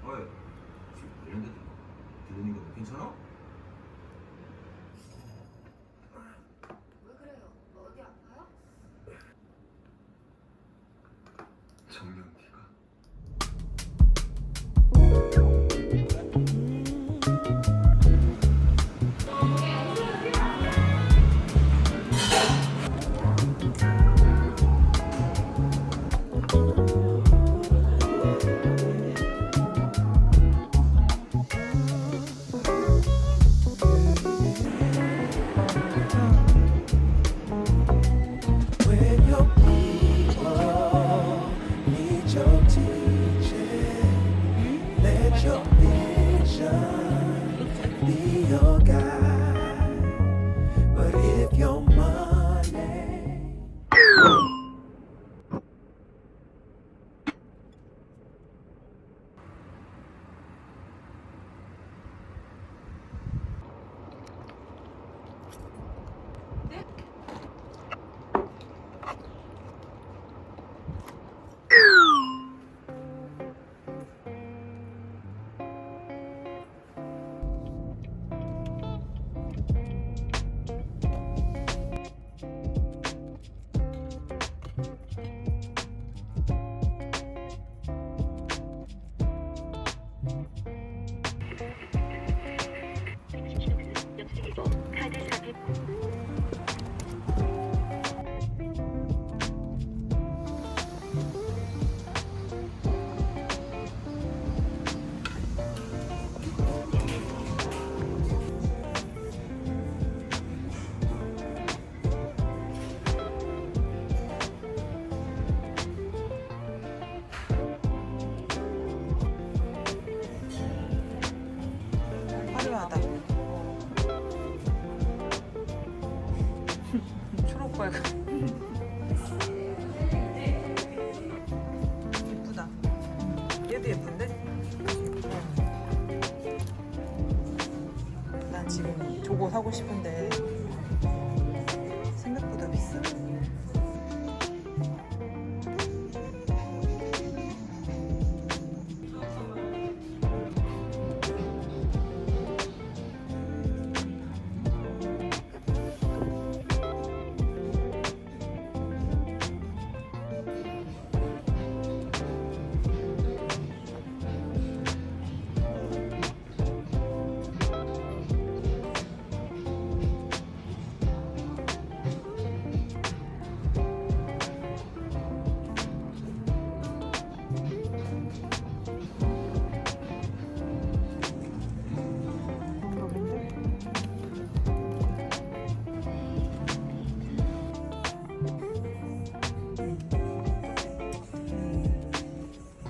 어이, 지금 이런데 들리는 거 괜찮아? 왜 그래요? 어디 아파요? 정명기가 얘도 예쁜데? 난 지금 저거 사고 싶은데 생각보다 비싸.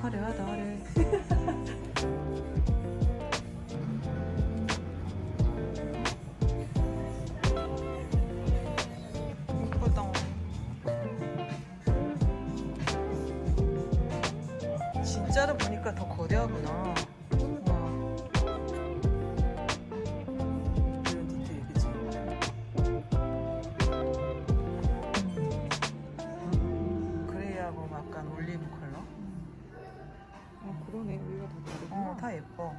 화려하다 화려해. 예쁘다. 진짜로 보니까 더 거대하구나. 와. 이런 디테일, 그치? 그레이하고 약간 올리브 컬러? 아 그러네 우리가 다 다르구나. 다 예뻐.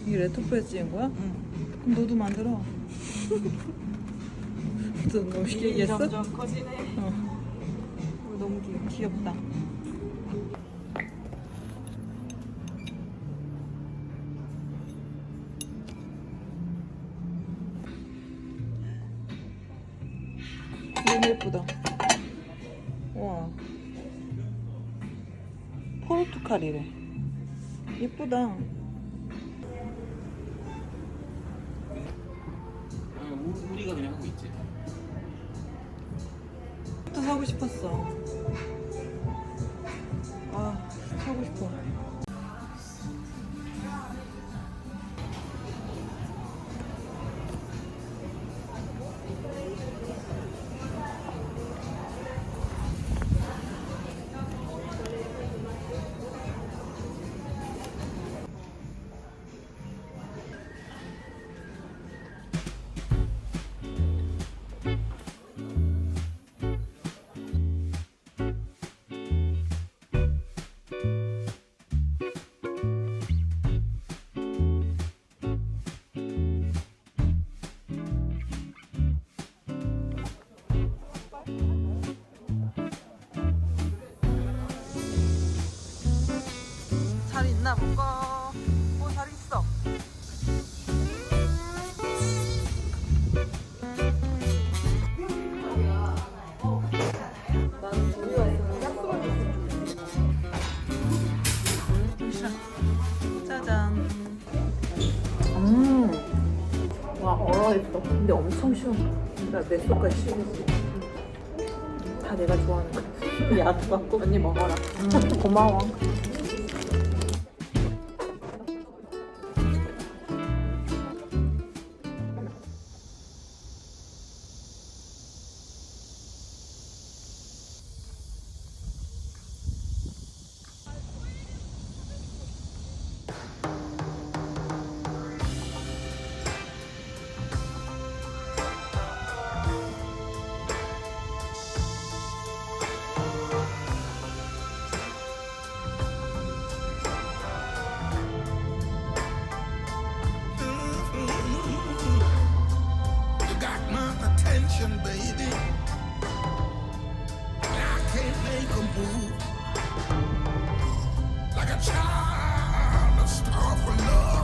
이게 레토프에 찍은 거야? 응. 그럼 너도 만들어. 너무 귀엽겠어? 점점 커지네. 너무 귀엽다. 너무 예쁘다. 와. 포르투갈이래. 예쁘다. 우리가 그냥 하고 있지. 또 사고 싶었어. 아, 사고 싶어. 잘 있나 볼까? 잘 있어. 나는 둘이 왔으면 약속을 줬으면 짜잔. 와 얼어있어. 근데 엄청 시원해. 나 뱃속까지 시원했어. 다 내가 좋아하는 거. 야도 갖고 언니 먹어라. 고마워. Baby, I can't make a move like a child, a star for love.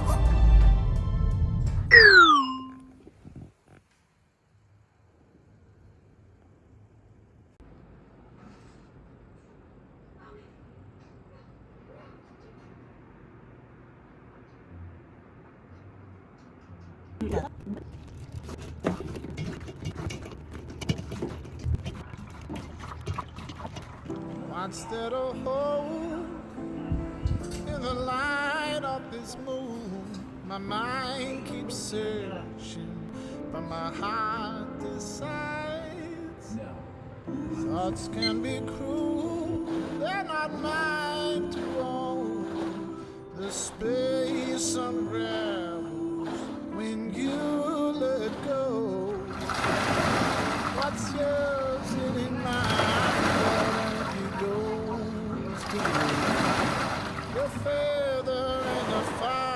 What's there to hold in the light of this moon? My mind keeps searching, but my heart decides. Thoughts can be cruel, they're not mine to own. The space unravels when you let go. What's yours isn't mine, but it goes to you. The feather and the fire.